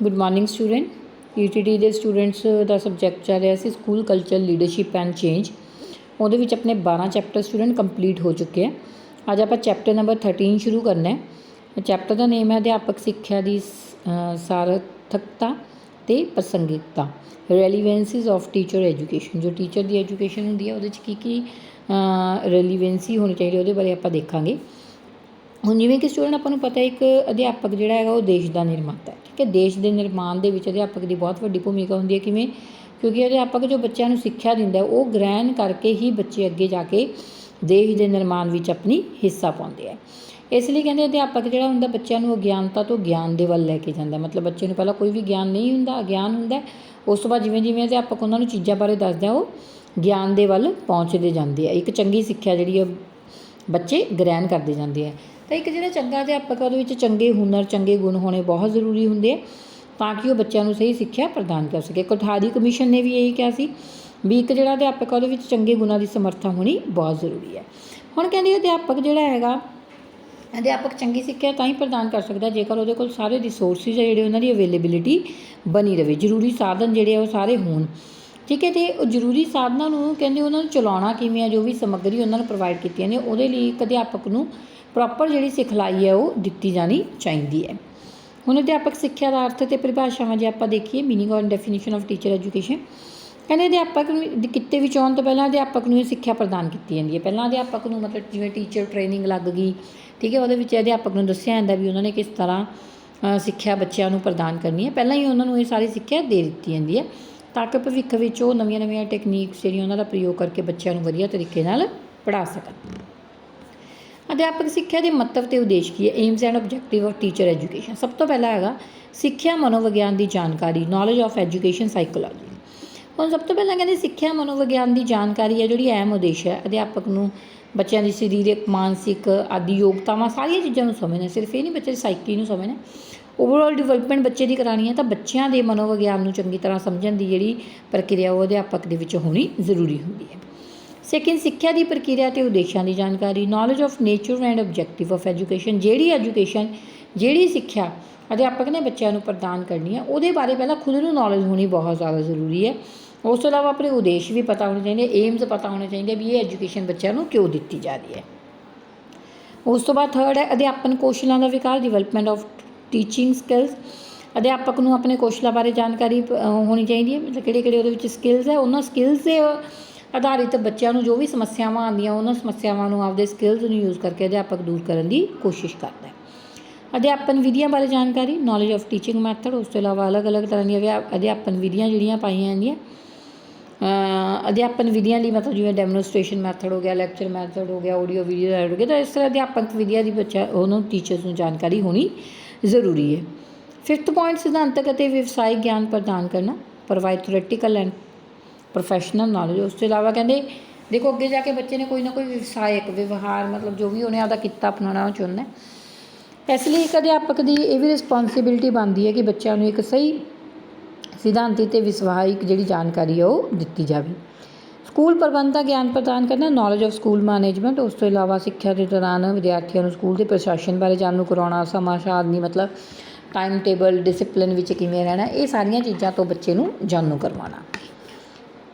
Good morning student. ETT ਦੇ students ਦਾ subject ਚੱਲ ਰਿਹਾ ਸੀ school culture leadership and change. ਉਹਦੇ ਵਿੱਚ ਆਪਣੇ 12 ਚੈप्टर स्टूडेंट कंप्लीट हो चुके हैं। ਅੱਜ ਆਪਾਂ ਚੈप्टर नंबर 13 ਸ਼ੁਰੂ ਕਰਨਾ ਹੈ। ਚੈप्टर ਦਾ ਨੇਮ ਹੈ ਅਧਿਆਪਕ ਸਿੱਖਿਆ ਦੀ ਸਾਰਥਕਤਾ ਤੇ ਪ੍ਰਸੰਗਿਕਤਾ, ਰੈਲੀਵੈਂਸੀਜ਼ ਆਫ ਟੀਚਰ ਐਜੂਕੇਸ਼ਨ। ਜੋ ਟੀਚਰ ਦੀ ਐਜੂਕੇਸ਼ਨ ਹੁੰਦੀ ਹੈ ਉਹਦੇ 'ਚ ਕੀ ਰੈਲੀਵੈਂਸੀ ਹੋਣੀ ਚਾਹੀਦੀ ਉਹਦੇ ਬਾਰੇ ਆਪਾਂ ਦੇਖਾਂਗੇ। ਹੁਣ ਜਿਵੇਂ ਕਿ ਸਟੂਡੈਂਟ ਆਪਾਂ ਨੂੰ ਪਤਾ ਇੱਕ ਅਧਿਆਪਕ ਜਿਹੜਾ ਹੈਗਾ ਉਹ ਦੇਸ਼ ਦਾ ਨਿਰਮਾਤਾ ਹੈ। ਠੀਕ ਹੈ, ਦੇਸ਼ ਦੇ ਨਿਰਮਾਣ ਦੇ ਵਿੱਚ ਅਧਿਆਪਕ ਦੀ ਬਹੁਤ ਵੱਡੀ ਭੂਮਿਕਾ ਹੁੰਦੀ ਹੈ। ਕਿਵੇਂ? ਕਿਉਂਕਿ ਅਧਿਆਪਕ ਜੋ ਬੱਚਿਆਂ ਨੂੰ ਸਿੱਖਿਆ ਦਿੰਦਾ ਉਹ ਗ੍ਰਹਿਣ ਕਰਕੇ ਹੀ ਬੱਚੇ ਅੱਗੇ ਜਾ ਕੇ ਦੇਸ਼ ਦੇ ਨਿਰਮਾਣ ਵਿੱਚ ਆਪਣੀ ਹਿੱਸਾ ਪਾਉਂਦੇ ਆ। ਇਸ ਲਈ ਕਹਿੰਦੇ ਅਧਿਆਪਕ ਜਿਹੜਾ ਹੁੰਦਾ ਬੱਚਿਆਂ ਨੂੰ ਅਗਿਆਨਤਾ ਤੋਂ ਗਿਆਨ ਦੇ ਵੱਲ ਲੈ ਕੇ ਜਾਂਦਾ। ਮਤਲਬ ਬੱਚੇ ਨੂੰ ਪਹਿਲਾਂ ਕੋਈ ਵੀ ਗਿਆਨ ਨਹੀਂ ਹੁੰਦਾ, ਅਗਿਆਨ ਹੁੰਦਾ। ਉਸ ਤੋਂ ਬਾਅਦ ਜਿਵੇਂ ਜਿਵੇਂ ਅਧਿਆਪਕ ਉਹਨਾਂ ਨੂੰ ਚੀਜ਼ਾਂ ਬਾਰੇ ਦੱਸਦਾ ਉਹ ਗਿਆਨ ਦੇ ਵੱਲ ਪਹੁੰਚਦੇ ਜਾਂਦੇ ਆ। ਇੱਕ ਚੰਗੀ ਸਿੱਖਿਆ ਜਿਹੜੀ ਆ ਬੱਚੇ ਗ੍ਰਹਿਣ ਕਰਦੇ ਜਾਂਦੇ ਆ। ਤਾਂ ਇੱਕ ਜਿਹੜਾ ਚੰਗਾ ਅਧਿਆਪਕ ਉਹਦੇ ਵਿੱਚ ਚੰਗੇ ਹੁਨਰ, ਚੰਗੇ ਗੁਣ ਹੋਣੇ ਬਹੁਤ ਜ਼ਰੂਰੀ ਹੁੰਦੇ ਆ ਤਾਂ ਕਿ ਉਹ ਬੱਚਿਆਂ ਨੂੰ ਸਹੀ ਸਿੱਖਿਆ ਪ੍ਰਦਾਨ ਕਰ ਸਕੇ। ਕੋਠਾਰੀ ਕਮਿਸ਼ਨ ਨੇ ਵੀ ਇਹੀ ਕਿਹਾ ਸੀ ਵੀ ਇੱਕ ਜਿਹੜਾ ਅਧਿਆਪਕ ਉਹਦੇ ਵਿੱਚ ਚੰਗੇ ਗੁਣਾਂ ਦੀ ਸਮਰੱਥਾ ਹੋਣੀ ਬਹੁਤ ਜ਼ਰੂਰੀ ਹੈ। ਹੁਣ ਕਹਿੰਦੇ ਅਧਿਆਪਕ ਜਿਹੜਾ ਹੈਗਾ ਅਧਿਆਪਕ ਚੰਗੀ ਸਿੱਖਿਆ ਤਾਂ ਹੀ ਪ੍ਰਦਾਨ ਕਰ ਸਕਦਾ ਜੇਕਰ ਉਹਦੇ ਕੋਲ ਸਾਰੇ ਰਿਸੋਰਸਿਸ ਹੈ ਜਿਹੜੇ ਉਹਨਾਂ ਦੀ ਅਵੇਲੇਬਿਲਿਟੀ ਬਣੀ ਰਹੇ, ਜ਼ਰੂਰੀ ਸਾਧਨ ਜਿਹੜੇ ਆ ਉਹ ਸਾਰੇ ਹੋਣ। ਠੀਕ ਹੈ, ਅਤੇ ਉਹ ਜ਼ਰੂਰੀ ਸਾਧਨਾਂ ਨੂੰ ਕਹਿੰਦੇ ਉਹਨਾਂ ਨੂੰ ਚਲਾਉਣਾ ਕਿਵੇਂ ਆ, ਜੋ ਵੀ ਸਮੱਗਰੀ ਉਹਨਾਂ ਨੂੰ ਪ੍ਰੋਵਾਈਡ ਕੀਤੀਆਂ ਨੇ ਉਹਦੇ ਲਈ ਇੱਕ ਅਧਿਆਪਕ ਨੂੰ ਪ੍ਰੋਪਰ ਜਿਹੜੀ ਸਿਖਲਾਈ ਹੈ ਉਹ ਦਿੱਤੀ ਜਾਣੀ ਚਾਹੀਦੀ ਹੈ। ਹੁਣ ਅਧਿਆਪਕ ਸਿੱਖਿਆ ਦਾ ਅਰਥ ਅਤੇ ਪਰਿਭਾਸ਼ਾਵਾਂ ਜੇ ਆਪਾਂ ਦੇਖੀਏ, ਮੀਨਿੰਗ ਔਰ ਡੈਫੀਨੇਸ਼ਨ ਆਫ ਟੀਚਰ ਐਜੂਕੇਸ਼ਨ। ਕਹਿੰਦੇ ਅਧਿਆਪਕ ਕਿੱਤੇ ਵਿੱਚ ਆਉਣ ਤੋਂ ਪਹਿਲਾਂ ਅਧਿਆਪਕ ਨੂੰ ਇਹ ਸਿੱਖਿਆ ਪ੍ਰਦਾਨ ਕੀਤੀ ਜਾਂਦੀ ਹੈ। ਪਹਿਲਾਂ ਅਧਿਆਪਕ ਨੂੰ ਮਤਲਬ ਜਿਵੇਂ ਟੀਚਰ ਟ੍ਰੇਨਿੰਗ ਲੱਗ ਗਈ, ਠੀਕ ਹੈ, ਉਹਦੇ ਵਿੱਚ ਅਧਿਆਪਕ ਨੂੰ ਦੱਸਿਆ ਜਾਂਦਾ ਵੀ ਉਹਨਾਂ ਨੇ ਕਿਸ ਤਰ੍ਹਾਂ ਸਿੱਖਿਆ ਬੱਚਿਆਂ ਨੂੰ ਪ੍ਰਦਾਨ ਕਰਨੀ ਹੈ। ਪਹਿਲਾਂ ਹੀ ਉਹਨਾਂ ਨੂੰ ਇਹ ਸਾਰੀ ਸਿੱਖਿਆ ਦੇ ਦਿੱਤੀ ਜਾਂਦੀ ਹੈ ਤਾਂ ਕਿ ਭਵਿੱਖ ਵਿੱਚ ਉਹ ਨਵੀਆਂ ਨਵੀਆਂ ਟੈਕਨੀਕਸ ਜਿਹੜੀਆਂ ਉਹਨਾਂ ਦਾ ਪ੍ਰਯੋਗ ਕਰਕੇ ਬੱਚਿਆਂ ਨੂੰ ਵਧੀਆ ਤਰੀਕੇ ਨਾਲ ਪੜ੍ਹਾ ਸਕਣ। ਅਧਿਆਪਕ ਸਿੱਖਿਆ ਦੇ ਮਹੱਤਵ ਅਤੇ ਉਦੇਸ਼ ਕੀ ਹੈ? AIIMS and objective of teacher education. ਸਭ ਤੋਂ ਪਹਿਲਾਂ ਹੈਗਾ ਸਿੱਖਿਆ ਮਨੋਵਿਗਿਆਨ ਦੀ ਜਾਣਕਾਰੀ, ਨੌਲੇਜ ਆਫ ਐਜੂਕੇਸ਼ਨ ਸਾਈਕੋਲੋਜੀ। ਹੁਣ ਸਭ ਤੋਂ ਪਹਿਲਾਂ ਕਹਿੰਦੇ ਸਿੱਖਿਆ ਮਨੋਵਿਗਿਆਨ ਦੀ ਜਾਣਕਾਰੀ ਹੈ ਜਿਹੜੀ ਅਹਿਮ ਉਦੇਸ਼ ਹੈ ਅਧਿਆਪਕ ਨੂੰ ਬੱਚਿਆਂ ਦੀ ਸਰੀਰਕ, ਮਾਨਸਿਕ ਆਦਿ ਯੋਗਤਾਵਾਂ ਸਾਰੀਆਂ ਚੀਜ਼ਾਂ ਨੂੰ ਸਮਝਣਾ। ਸਿਰਫ ਇਹ ਨਹੀਂ ਬੱਚੇ ਦੀ ਸਾਈਕੀ ਨੂੰ ਸਮਝਣਾ, ਓਵਰਆਲ ਡਿਵੈਲਪਮੈਂਟ ਬੱਚੇ ਦੀ ਕਰਾਉਣੀ ਹੈ ਤਾਂ ਬੱਚਿਆਂ ਦੇ ਮਨੋਵਿਗਿਆਨ ਨੂੰ ਚੰਗੀ ਤਰ੍ਹਾਂ ਸਮਝਣ ਦੀ ਜਿਹੜੀ ਪ੍ਰਕਿਰਿਆ ਉਹ ਅਧਿਆਪਕ ਦੇ ਵਿੱਚ ਹੋਣੀ ਜ਼ਰੂਰੀ ਹੁੰਦੀ ਹੈ। ਸੈਕਿੰਡ, ਸਿੱਖਿਆ ਦੀ ਪ੍ਰਕਿਰਿਆ ਅਤੇ ਉਦੇਸ਼ਾਂ ਦੀ ਜਾਣਕਾਰੀ, knowledge of nature and objective of education. ਜਿਹੜੀ ਸਿੱਖਿਆ ਅਧਿਆਪਕ ਨੇ ਬੱਚਿਆਂ ਨੂੰ ਪ੍ਰਦਾਨ ਕਰਨੀ ਹੈ ਉਹਦੇ ਬਾਰੇ ਪਹਿਲਾਂ ਖੁਦ ਨੂੰ ਨੌਲੇਜ ਹੋਣੀ ਬਹੁਤ ਜ਼ਿਆਦਾ ਜ਼ਰੂਰੀ ਹੈ। ਉਸ ਤੋਂ ਇਲਾਵਾ ਆਪਣੇ ਉਦੇਸ਼ ਵੀ ਪਤਾ ਹੋਣੇ ਚਾਹੀਦੇ, ਏਮਸ ਪਤਾ ਹੋਣੇ ਚਾਹੀਦੇ ਵੀ ਇਹ ਐਜੂਕੇਸ਼ਨ ਬੱਚਿਆਂ ਨੂੰ ਕਿਉਂ ਦਿੱਤੀ ਜਾ ਰਹੀ ਹੈ। ਉਸ ਤੋਂ ਬਾਅਦ ਥਰਡ ਹੈ ਅਧਿਆਪਨ ਕੌਸ਼ਲਾਂ ਦਾ ਵਿਕਾਸ, ਡਿਵੈਲਪਮੈਂਟ ਆਫ ਟੀਚਿੰਗ ਸਕਿੱਲਸ। ਅਧਿਆਪਕ ਨੂੰ ਆਪਣੇ ਕੌਸ਼ਲਾਂ ਬਾਰੇ ਜਾਣਕਾਰੀ ਹੋਣੀ ਚਾਹੀਦੀ ਹੈ, ਮਤਲਬ ਕਿਹੜੇ ਕਿਹੜੇ ਉਹਦੇ ਵਿੱਚ ਸਕਿੱਲਸ ਹੈ, ਉਹਨਾਂ ਸਕਿੱਲਸ ਦੇ ਆਧਾਰਿਤ ਬੱਚਿਆਂ ਨੂੰ ਜੋ ਵੀ ਸਮੱਸਿਆਵਾਂ ਆਉਂਦੀਆਂ ਉਹਨਾਂ ਸਮੱਸਿਆਵਾਂ ਨੂੰ ਆਪਦੇ ਸਕਿੱਲਸ ਨੂੰ ਯੂਜ਼ ਕਰਕੇ ਅਧਿਆਪਕ ਦੂਰ ਕਰਨ ਦੀ ਕੋਸ਼ਿਸ਼ ਕਰਦਾ ਹੈ। ਅਧਿਆਪਨ ਵਿਧੀਆਂ ਬਾਰੇ ਜਾਣਕਾਰੀ, ਨੌਲੇਜ ਆਫ ਟੀਚਿੰਗ ਮੈਥਡ। ਉਸ ਤੋਂ ਇਲਾਵਾ ਅਲੱਗ ਅਲੱਗ ਤਰ੍ਹਾਂ ਦੀਆਂ ਅਧਿਆਪਨ ਵਿਧੀਆਂ ਜਿਹੜੀਆਂ ਪਾਈਆਂ ਜਾਂਦੀਆਂ ਅਧਿਆਪਨ ਵਿਧੀਆਂ ਲਈ, ਮਤਲਬ ਜਿਵੇਂ ਡੈਮੋਨਸਟ੍ਰੇਸ਼ਨ ਮੈਥਡ ਹੋ ਗਿਆ, ਲੈਕਚਰ ਮੈਥਡ ਹੋ ਗਿਆ, ਆਡੀਓ ਵੀਡੀਓ ਐਡ ਹੋ ਗਿਆ। ਤਾਂ ਇਸ ਤਰ੍ਹਾਂ ਅਧਿਆਪਕ ਵਿਧੀਆਂ ਦੀ ਬੱਚਾ ਉਹਨੂੰ ਟੀਚਰਸ ਨੂੰ ਜਾਣਕਾਰੀ ਹੋਣੀ ਜ਼ਰੂਰੀ ਹੈ। ਫਿਫਥ ਪੁਆਇੰਟ, ਸਿਧਾਂਤਕ ਅਤੇ ਵਿਵਸਾਇਕ ਗਿਆਨ ਪ੍ਰਦਾਨ ਕਰਨਾ, provide theoretical and professional knowledge. ਉਸ ਤੋਂ ਇਲਾਵਾ ਕਹਿੰਦੇ ਦੇਖੋ ਅੱਗੇ ਜਾ ਕੇ ਬੱਚੇ ਨੇ ਕੋਈ ਨਾ ਕੋਈ ਵਿਵਸਾਇਕ ਵਿਵਹਾਰ ਮਤਲਬ ਜੋ ਵੀ ਉਹਨੇ ਆਪਦਾ ਕਿੱਤਾ ਅਪਣਾਉਣਾ ਚਾਹੁੰਦਾ। ਇਸ ਲਈ ਇੱਕ ਅਧਿਆਪਕ ਦੀ ਇਹ ਵੀ ਰਿਸਪੋਂਸੀਬਿਲਿਟੀ ਬਣਦੀ ਹੈ ਕਿ ਬੱਚਿਆਂ ਨੂੰ ਇੱਕ ਸਹੀ ਸਿਧਾਂਤੀ ਅਤੇ ਵਿਵਹਾਰਿਕ ਜਿਹੜੀ ਜਾਣਕਾਰੀ ਹੈ ਉਹ ਦਿੱਤੀ ਜਾਵੇ। ਸਕੂਲ ਪ੍ਰਬੰਧ ਦਾ ਗਿਆਨ ਪ੍ਰਦਾਨ ਕਰਨਾ, ਨੌਲੇਜ ਆਫ ਸਕੂਲ ਮੈਨੇਜਮੈਂਟ। ਉਸ ਤੋਂ ਇਲਾਵਾ ਸਿੱਖਿਆ ਦੇ ਦੌਰਾਨ ਵਿਦਿਆਰਥੀਆਂ ਨੂੰ ਸਕੂਲ ਦੇ ਪ੍ਰਸ਼ਾਸਨ ਬਾਰੇ ਜਾਣੂ ਕਰਵਾਉਣਾ, ਸਮਾਂ ਸਾਰਣੀ ਮਤਲਬ ਟਾਈਮ ਟੇਬਲ, ਡਿਸਿਪਲਿਨ ਵਿੱਚ ਕਿਵੇਂ ਰਹਿਣਾ, ਇਹ ਸਾਰੀਆਂ ਚੀਜ਼ਾਂ ਤੋਂ ਬੱਚੇ ਨੂੰ ਜਾਣੂ ਕਰਵਾਉਣਾ।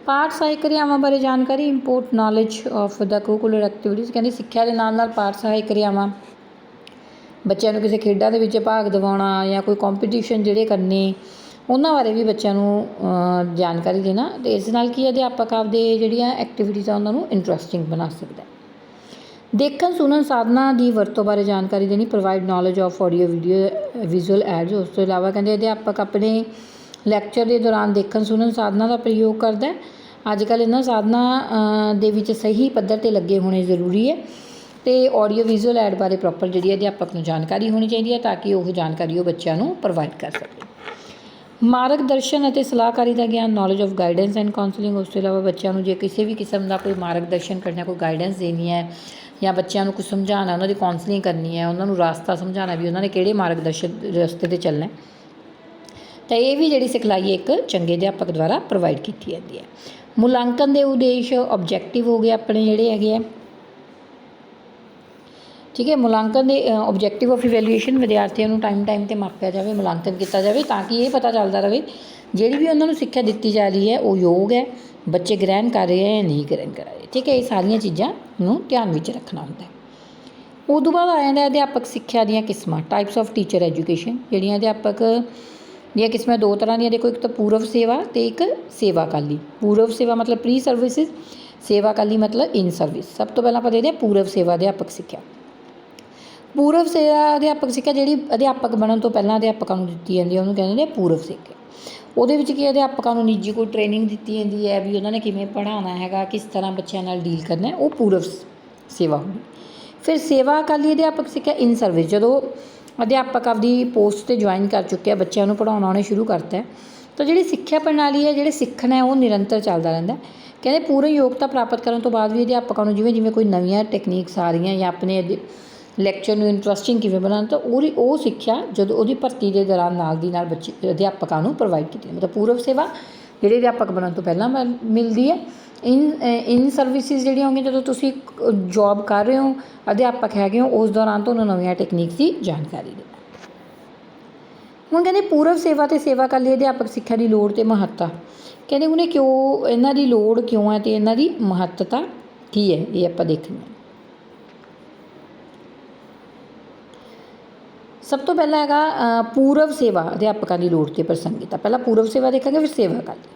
ਪਾਠ ਸਹਾਇਕ ਕਿਰਿਆਵਾਂ ਬਾਰੇ ਜਾਣਕਾਰੀ, import knowledge of the cocurricular activities. ਕਹਿੰਦੇ ਸਿੱਖਿਆ ਦੇ ਨਾਲ ਨਾਲ ਪਾਠ ਸਹਾਇਕ ਕਿਰਿਆਵਾਂ, ਬੱਚਿਆਂ ਨੂੰ ਕਿਸੇ ਖੇਡਾਂ ਦੇ ਵਿੱਚ ਭਾਗ ਦਿਵਾਉਣਾ ਜਾਂ ਕੋਈ ਕੰਪੀਟੀਸ਼ਨ ਜਿਹੜੇ ਕਰਨੇ ਉਹਨਾਂ ਬਾਰੇ ਵੀ ਬੱਚਿਆਂ ਨੂੰ ਜਾਣਕਾਰੀ ਦੇਣਾ। ਅਤੇ ਇਸ ਨਾਲ ਕੀ ਅਧਿਆਪਕ ਆਪਦੇ ਜਿਹੜੀਆਂ ਐਕਟੀਵਿਟੀਜ਼ ਆ ਉਹਨਾਂ ਨੂੰ ਇੰਟਰਸਟਿੰਗ ਬਣਾ ਸਕਦਾ। ਦੇਖਣ ਸੁਣਨ ਸਾਧਨਾਂ ਦੀ ਵਰਤੋਂ ਬਾਰੇ ਜਾਣਕਾਰੀ ਦੇਣੀ, provide knowledge of audio video visual ads. ਉਸ ਤੋਂ ਇਲਾਵਾ ਕਹਿੰਦੇ ਅਧਿਆਪਕ ਆਪਣੇ ਲੈਕਚਰ ਦੇ ਦੌਰਾਨ ਦੇਖਣ ਸੁਣਨ ਸਾਧਨਾਂ ਦਾ ਪ੍ਰਯੋਗ ਕਰਦਾ। ਅੱਜ ਕੱਲ੍ਹ ਇਹਨਾਂ ਸਾਧਨਾਂ ਦੇ ਵਿੱਚ ਸਹੀ ਪੱਧਰ 'ਤੇ ਲੱਗੇ ਹੋਣੇ ਜ਼ਰੂਰੀ ਹੈ ਅਤੇ ਆਡੀਓ ਵਿਜ਼ੂਅਲ ਐਡ ਬਾਰੇ ਪ੍ਰੋਪਰ ਜਿਹੜੀ ਅਧਿਆਪਕ ਨੂੰ ਜਾਣਕਾਰੀ ਹੋਣੀ ਚਾਹੀਦੀ ਹੈ ਤਾਂ ਕਿ ਉਹ ਜਾਣਕਾਰੀ ਉਹ ਬੱਚਿਆਂ ਨੂੰ ਪ੍ਰੋਵਾਈਡ ਕਰ ਸਕੇ। ਮਾਰਗ ਦਰਸ਼ਨ ਅਤੇ ਸਲਾਹਕਾਰੀ ਦਾ ਗਿਆਨ, knowledge of guidance and counselling. ਉਸ ਤੋਂ ਇਲਾਵਾ ਬੱਚਿਆਂ ਨੂੰ ਜੇ ਕਿਸੇ ਵੀ ਕਿਸਮ ਦਾ ਕੋਈ ਮਾਰਗ ਦਰਸ਼ਨ ਕਰਨਾ, ਕੋਈ ਗਾਈਡੈਂਸ ਦੇਣੀ ਹੈ ਜਾਂ ਬੱਚਿਆਂ ਨੂੰ ਕੁਝ ਸਮਝਾਉਣਾ, ਉਹਨਾਂ ਦੀ ਕਾਉਂਸਲਿੰਗ ਕਰਨੀ ਹੈ, ਉਹਨਾਂ ਨੂੰ ਰਾਸਤਾ ਸਮਝਾਉਣਾ ਵੀ ਉਹਨਾਂ ਨੇ ਕਿਹੜੇ ਮਾਰਗ ਦਰਸ਼ਨ ਰਸਤੇ 'ਤੇ ਚੱਲਣਾ, ਤਾਂ ਇਹ ਵੀ ਜਿਹੜੀ ਸਿਖਲਾਈ ਇੱਕ ਚੰਗੇ ਅਧਿਆਪਕ ਦੁਆਰਾ ਪ੍ਰੋਵਾਈਡ ਕੀਤੀ ਜਾਂਦੀ ਹੈ। ਮੁਲਾਂਕਣ ਦੇ ਉਦੇਸ਼, ਆਬਜੈਕਟਿਵ ਹੋ ਗਏ ਆਪਣੇ ਜਿਹੜੇ ਹੈਗੇ ਆ, ठीक है। मुलांकन के ऑबजैक्टिव ऑफ इवैल्यूएशन विद्यार्थियों को टाइम ते मापिया जाए, मुलांकन किया जाए ताकि ये पता चलता रहे जी भी उन्होंने सिक्ख्या दी जा रही है वो योग है, बच्चे ग्रहण कर रहे हैं या नहीं ग्रहण कर रहे। ठीक है, ये सारिया चीज़ों ध्यान में रखना होंगे। उदों बाद आ जाता अध्यापक सिक्ख्या दी किस्मां, टाइप्स ऑफ टीचर एजुकेशन। जिहड़ियां अध्यापक दी किस्मां दो तरह दी, देखो एक तो पूर्व सेवा तो एक सेवाकाली। पूर्व सेवा मतलब प्री सर्विसिज, सेवाकाली मतलब इन सर्विस। सब तो पहला आप देखते हैं पूर्व सेवा अध्यापक सिक्ख्या। पूर्व सेवा अध्यापक सिक्ख्या जिहड़ी अध्यापक बनने तो पहला अध्यापकों को दी जाती है, उन्होंने कहते हैं पूर्व सिक्ख्या। ਉਹਦੇ ਵਿੱਚ ਕੀ ਅਧਿਆਪਕਾਂ ਨੂੰ ਨਿੱਜੀ ਕੋਈ ਟ੍ਰੇਨਿੰਗ ਦਿੱਤੀ ਜਾਂਦੀ ਹੈ ਵੀ ਉਹਨਾਂ ਨੇ ਕਿਵੇਂ ਪੜ੍ਹਾਉਣਾ ਹੈਗਾ, ਕਿਸ ਤਰ੍ਹਾਂ ਬੱਚਿਆਂ ਨਾਲ ਡੀਲ ਕਰਨਾ, ਉਹ ਪੂਰਵ ਸੇਵਾ ਹੁੰਦੀ। ਫਿਰ ਸੇਵਾ ਅਕਾਲੀ ਅਧਿਆਪਕ ਸਿੱਖਿਆ ਇਨ ਸਰਵਿਸ, ਜਦੋਂ ਅਧਿਆਪਕ ਆਪਦੀ ਪੋਸਟ 'ਤੇ ਜੁਆਇਨ ਕਰ ਚੁੱਕਿਆ, ਬੱਚਿਆਂ ਨੂੰ ਪੜ੍ਹਾਉਣਾ ਉਹਨੇ ਸ਼ੁਰੂ ਕਰਤਾ, ਤਾਂ ਜਿਹੜੀ ਸਿੱਖਿਆ ਪ੍ਰਣਾਲੀ ਹੈ, ਜਿਹੜੇ ਸਿੱਖਣਾ ਹੈ ਉਹ ਨਿਰੰਤਰ ਚੱਲਦਾ ਰਹਿੰਦਾ। ਕਹਿੰਦੇ ਪੂਰਨ ਯੋਗਤਾ ਪ੍ਰਾਪਤ ਕਰਨ ਤੋਂ ਬਾਅਦ ਵੀ ਅਧਿਆਪਕਾਂ ਨੂੰ ਜਿਵੇਂ ਜਿਵੇਂ ਕੋਈ ਨਵੀਆਂ ਟੈਕਨੀਕਸ ਆ ਰਹੀਆਂ ਜਾਂ ਆਪਣੇ ਲੈਕਚਰ ਨੂੰ ਇੰਟਰਸਟਿੰਗ ਕਿਵੇਂ ਬਣਾਉਣਾ, ਤਾਂ ਉਹ ਸਿੱਖਿਆ ਜਦੋਂ ਉਹਦੀ ਭਰਤੀ ਦੇ ਦੌਰਾਨ ਨਾਲ ਦੀ ਨਾਲ ਬੱਚੇ ਅਧਿਆਪਕਾਂ ਨੂੰ ਪ੍ਰੋਵਾਈਡ ਕੀਤੀ। ਮਤਲਬ ਪੂਰਵ ਸੇਵਾ ਜਿਹੜੇ ਅਧਿਆਪਕ ਬਣਨ ਤੋਂ ਪਹਿਲਾਂ ਮਿਲਦੀ ਹੈ। ਇਨ ਸਰਵਿਸਿਜ਼ ਜਿਹੜੀਆਂ ਹੋਣਗੀਆਂ ਜਦੋਂ ਤੁਸੀਂ ਜੋਬ ਕਰ ਰਹੇ ਹੋ, ਅਧਿਆਪਕ ਹੈਗੇ ਹੋ, ਉਸ ਦੌਰਾਨ ਤੁਹਾਨੂੰ ਨਵੀਆਂ ਟੈਕਨੀਕਸ ਦੀ ਜਾਣਕਾਰੀ ਦੇ। ਹੁਣ ਕਹਿੰਦੇ ਪੂਰਵ ਸੇਵਾ ਅਤੇ ਸੇਵਾਕਾਲੀ ਅਧਿਆਪਕ ਸਿੱਖਿਆ ਦੀ ਲੋੜ ਅਤੇ ਮਹੱਤਤਾ। ਕਹਿੰਦੇ ਉਹਨੇ ਕਿਉਂ ਇਹਨਾਂ ਦੀ ਲੋੜ ਕਿਉਂ ਹੈ ਅਤੇ ਇਹਨਾਂ ਦੀ ਮਹੱਤਤਾ ਕੀ ਹੈ, ਇਹ ਆਪਾਂ ਦੇਖਦੇ ਹਾਂ। सब तो पहला है पूर्व सेवा अध्यापकों की लोड़ से प्रसंगिता। पहला पूर्व सेवा देखेंगे, फिर सेवाकाली।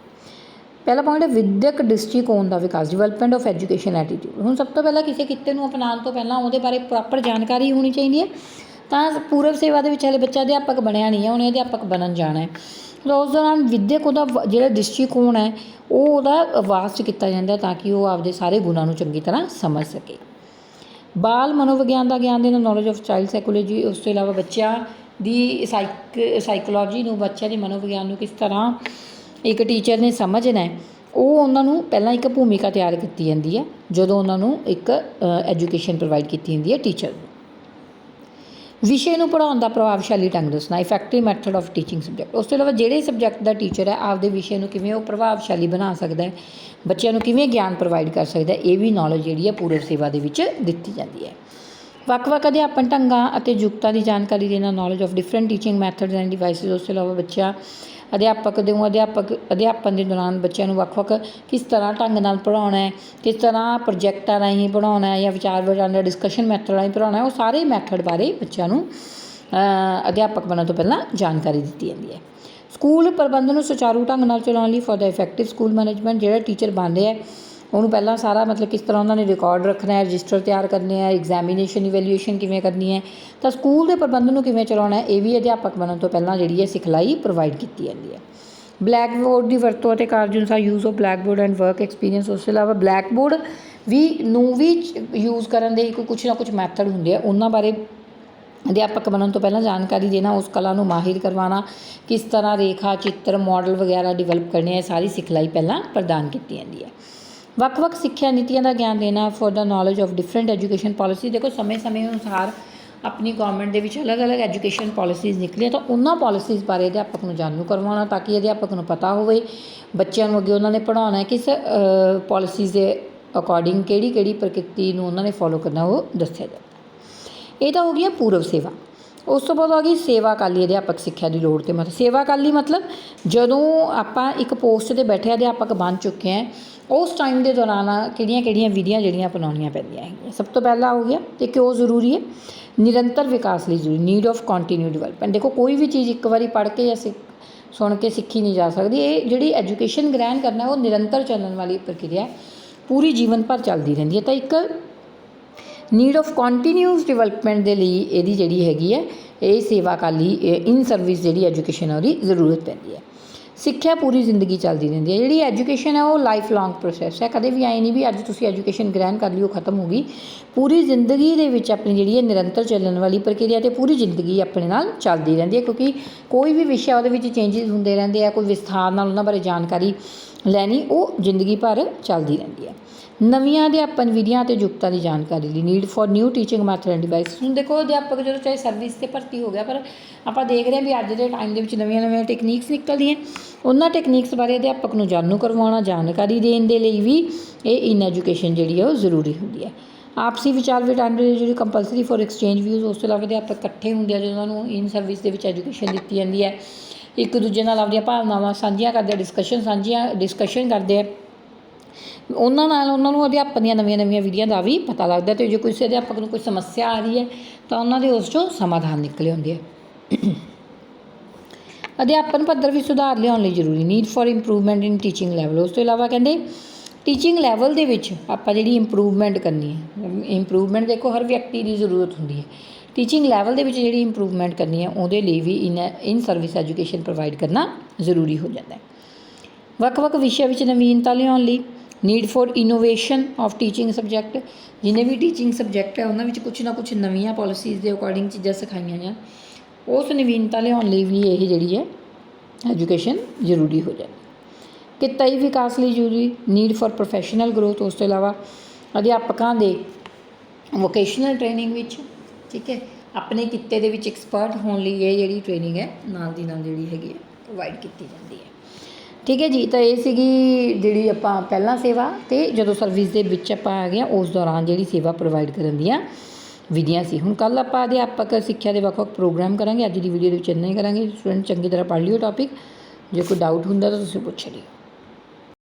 पहला पॉइंट है विद्यक दृष्टिकोण का विकास, डिवेलपमेंट ऑफ एजुकेशन एटीट्यूड। हूँ सब तो पहला किसी किते को अपनाने तो पहला वो बारे प्रॉपर जानकारी होनी चाहिए है। तो पूर्व सेवा के हले बच्चा अध्यापक बनया नहीं है, उन्हें अध्यापक बनन जाना है, तो उस दौरान विद्यक जो दृष्टिकोण है वो वास्ट किया जाता ताकि वो आपके सारे गुणों को चंगी तरह समझ सके। बाल मनोविज्ञान का ज्ञान देना, नॉलेज ऑफ चाइल्ड साइकोलॉजी। उस तो इलावा बच्चों की साइकोलॉजी, बच्चों के मनोविज्ञान को किस तरह एक टीचर ने समझना है, वो उन्होंने पहला एक भूमिका तैयार की जाती है जो उन्होंने एक एजुकेशन प्रोवाइड की जाती है टीचर। विषय को पढ़ाने का प्रभावशाली ढंग दसना, effective method of teaching subject. उस तो इलावा जोड़े सबजैक्ट का टीचर है आपके विषय को किमें प्रभावशाली बना सकता है, बच्चों को किमें ज्ञान प्रोवाइड कर सकता है, ये भी नॉलेज जी पूर्व सेवा के दी जाती है। ਵੱਖ-ਵੱਖ अध्यापन ढंगों और युक्तों की जानकारी देना, knowledge of different teaching methods and devices. उस तो इलावा बच्चा अध्यापन के दौरान बच्चों को ਵੱਖ-ਵੱਖ किस तरह ढंग नाल पढ़ाना है, किस तरह प्रोजैक्टा राही पढ़ाना है या विचार वटांदरा डिस्कशन मैथड राही पढ़ाना है, वो सारे मैथड बारे बच्चों को अध्यापक बनने तो पहला जानकारी दी जाती है। स्कूल प्रबंधन को सुचारू ढंग नाल चलाने लई for the effective school management, जो टीचर बनते हैं उन्होंने पहला सारा मतलब किस तरह उन्होंने रिकॉर्ड रखना है, रजिस्टर तैयार करने हैं, एग्जामिनेशन इवैल्यूएशन किवें करनी है, तो स्कूल के प्रबंधन को किवें चलाना है, ये भी अध्यापक बनने तो पहला जी सिखलाई प्रोवाइड की जाती है। ब्लैक बोर्ड की वरतों और कार्य अनुसार use of black board and work experience. उस अलावा ब्लैक बोर्ड भी यूज़ करने के कुछ ना कुछ मैथड होंगे, उन्होंने बारे अध्यापक बनने तो पहला जानकारी देना, उस कला को माहिर करवाना, किस तरह रेखा चित्र मॉडल वगैरह डिवेलप करने, सारी सिखलाई पहला प्रदान की जाती है। ਵੱਖ-ਵੱਖ सिक्ख्या नीतियों का ज्ञान देना for the knowledge of different education policy. देखो समय समय अनुसार अपनी गौरमेंट के अलग अलग एजुकेशन पॉलिसीज़ निकलियाँ, तो उन्होंने पॉलिसीज़ बारे अध्यापक को जानू करवाना ताकि अध्यापक को पता हो बच्चों को अगे उन्होंने पढ़ाना है किस पॉलिसीज़ के अकॉर्डिंग किहड़ी प्रकृति उन्होंने फॉलो करना वो दस्या जाता। ये तो हो गया पूर्व सेवा। उस तो बाद आ गई सेवाकाली अध्यापक सिक्ख्या की लोड़ तो मतलब सेवाकाली मतलब जदों आप एक पोस्ट से बैठे अध्यापक बन चुके हैं, उस टाइम के दौरान किहड़ियां विधियां जिहड़ियां अपनाउणियां पैंदियां हैं। सब तो पहला हो गया तो क्यों जरूरी है, निरंतर विकास लिए जरूरी, नीड ऑफ कॉन्टीन्यू डिवेलपमेंट। देखो कोई भी चीज़ एक बार पढ़ के या सुन के सीखी नहीं जा सकती, ये जिहड़ी एजुकेशन ग्रहण करना वो निरंतर चलने वाली प्रक्रिया पूरी जीवन भर चलती रहिंदी है। तो एक नीड ऑफ कॉन्टीन्यूस डिवेलपमेंट के लिए यदी जी हैगी है ये सेवाकाली इन सर्विस जी एजुकेशन है वो जरूरत पैंदी है। सिक्ख्या पूरी जिंदगी चलती रहिंदी है, जी एजुकेशन है वो लाइफ लॉन्ग प्रोसैस है, कदे भी आए नहीं भी अज तुसीं एजुकेशन ग्रहण कर ली खत्म होगी, पूरी जिंदगी दे विच अपनी जी निरंतर चलने वाली प्रक्रिया तो पूरी जिंदगी अपने नाल चलती रहती है, क्योंकि कोई भी विषय वो चेंजिज होंदे रहंदे आ, कोई विस्तार नाल उन्हां बारे जानकारी लैनी वो जिंदगी भर चलती रहती है। नवीं अध्यापन विधियां ते युक्तां की जानकारी ली, need for new teaching method and device. हुण देखो अध्यापक जो चाहे सर्विस से भर्ती हो गया, पर आप देख रहे हैं भी अज के टाइम के नवीं टैकनीक्स निकलदी हैं, उन्होंने टैकनीक्स बारे अध्यापक को जानू करवाना, जानकारी देने के लिए भी ये इन एजुकेशन जी है वो जरूरी होंगी है। ਆਪਸੀ ਵਿਚਾਰ ਵਟਾਂਦਰੇ ਜਿਹੜੀ ਕੰਪਲਸਰੀ ਫॉर ਐਕਸਚੇਂਜ ਵਿਊਜ਼, ਉਸ ਤੋਂ ਇਲਾਵਾ ਅਧਿਆਪਕ ਇਕੱਠੇ ਹੁੰਦੇ ਆ ਜਦੋਂ ਉਹਨਾਂ ਨੂੰ ਇਨ ਸਰਵਿਸ ਦੇ ਵਿੱਚ ਐਜੂਕੇਸ਼ਨ ਦਿੱਤੀ ਜਾਂਦੀ ਹੈ। ਇੱਕ ਦੂਜੇ ਨਾਲ ਆਪਣੀਆਂ ਭਾਵਨਾਵਾਂ ਸਾਂਝੀਆਂ ਕਰਦੇ ਆ, ਡਿਸਕਸ਼ਨ ਕਰਦੇ ਆ। ਉਹਨਾਂ ਨਾਲ ਉਹਨਾਂ ਨੂੰ ਅਧਿਆਪਨ ਦੀਆਂ ਨਵੀਆਂ ਵਿਧੀਆਂ ਦਾ ਵੀ ਪਤਾ ਲੱਗਦਾ ਅਤੇ ਜੇ ਕਿਸੇ ਅਧਿਆਪਕ ਨੂੰ ਕੋਈ ਸਮੱਸਿਆ ਆ ਰਹੀ ਹੈ ਤਾਂ ਉਹਨਾਂ ਦੇ ਉਸ 'ਚੋਂ ਸਮਾਧਾਨ ਨਿਕਲੇ ਹੁੰਦੇ ਆ। ਅਧਿਆਪਨ ਪੱਧਰ ਵਿੱਚ ਸੁਧਾਰ ਲਿਆਉਣ ਲਈ ਜ਼ਰੂਰੀ need for improvement in teaching level. ਉਸ ਤੋਂ ਇਲਾਵਾ ਕਹਿੰਦੇ ਟੀਚਿੰਗ ਲੈਵਲ ਦੇ ਵਿੱਚ ਆਪਾਂ ਜਿਹੜੀ ਇੰਪਰੂਵਮੈਂਟ ਕਰਨੀ ਹੈ, ਇੰਪਰੂਵਮੈਂਟ ਦੇਖੋ ਹਰ ਵਿਅਕਤੀ ਦੀ ਜ਼ਰੂਰਤ ਹੁੰਦੀ ਹੈ। ਟੀਚਿੰਗ ਲੈਵਲ ਦੇ ਵਿੱਚ ਜਿਹੜੀ ਇੰਪਰੂਵਮੈਂਟ ਕਰਨੀ ਹੈ ਉਹਦੇ ਲਈ ਵੀ ਇਨ ਸਰਵਿਸ ਐਜੂਕੇਸ਼ਨ ਪ੍ਰੋਵਾਈਡ ਕਰਨਾ ਜ਼ਰੂਰੀ ਹੋ ਜਾਂਦਾ ਹੈ। ਵੱਖ ਵਿਸ਼ਿਆਂ ਵਿੱਚ ਨਵੀਨਤਾ ਲਿਆਉਣ ਲਈ need for innovation of teaching subject. ਜਿੰਨੇ ਵੀ ਟੀਚਿੰਗ ਸਬਜੈਕਟ ਹੈ ਉਹਨਾਂ ਵਿੱਚ ਕੁਛ ਨਾ ਕੁਛ ਨਵੀਆਂ ਪੋਲਿਸੀਜ਼ ਦੇ ਅਕੋਰਡਿੰਗ ਚੀਜ਼ਾਂ ਸਿਖਾਈਆਂ ਜਾਣ, ਉਸ ਨਵੀਨਤਾ ਲਿਆਉਣ ਲਈ ਵੀ ਇਹ ਜਿਹੜੀ ਹੈ ਐਜੂਕੇਸ਼ਨ ਜ਼ਰੂਰੀ ਹੋ ਜਾਂਦੀ। ਕਿੱਤਾਈ ਵਿਕਾਸ ਲਈ ਜ਼ਰੂਰੀ ਨੀਡ ਫॉर ਪ੍ਰੋਫੈਸ਼ਨਲ ਗਰੋਥ। ਉਸ ਤੋਂ ਇਲਾਵਾ ਅਧਿਆਪਕਾਂ ਦੇ ਵੋਕੇਸ਼ਨਲ ਟ੍ਰੇਨਿੰਗ ਵਿੱਚ, ਠੀਕ ਹੈ, ਆਪਣੇ ਕਿੱਤੇ ਦੇ ਵਿੱਚ ਐਕਸਪਰਟ ਹੋਣ ਲਈ ਇਹ ਜਿਹੜੀ ਟ੍ਰੇਨਿੰਗ ਹੈ ਨਾਲ ਦੀ ਨਾਲ ਜਿਹੜੀ ਹੈਗੀ ਹੈ ਪ੍ਰੋਵਾਈਡ ਕੀਤੀ ਜਾਂਦੀ ਹੈ। ਠੀਕ ਹੈ ਜੀ, ਤਾਂ ਇਹ ਸੀਗੀ ਜਿਹੜੀ ਆਪਾਂ ਪਹਿਲਾਂ ਸੇਵਾ ਅਤੇ ਜਦੋਂ ਸਰਵਿਸ ਦੇ ਵਿੱਚ ਆਪਾਂ ਆ ਗਏ ਉਸ ਦੌਰਾਨ ਜਿਹੜੀ ਸੇਵਾ ਪ੍ਰੋਵਾਈਡ ਕਰਨ ਦੀਆਂ ਵਿਧੀਆਂ ਸੀ। ਹੁਣ ਕੱਲ੍ਹ ਆਪਾਂ ਅਧਿਆਪਕ ਸਿੱਖਿਆ ਦੇ ਵੱਖ ਪ੍ਰੋਗਰਾਮ ਕਰਾਂਗੇ। ਅੱਜ ਦੀ ਵੀਡੀਓ ਦੇ ਵਿੱਚ ਇੰਨਾ ਹੀ ਕਰਾਂਗੇ। ਸਟੂਡੈਂਟ ਚੰਗੀ ਤਰ੍ਹਾਂ ਪੜ੍ਹ ਲਿਓ ਟੋਪਿਕ, ਜੇ ਕੋਈ ਡਾਊਟ ਹੁੰਦਾ ਤਾਂ ਤੁਸੀਂ ਪੁੱਛ ਲਿਓ।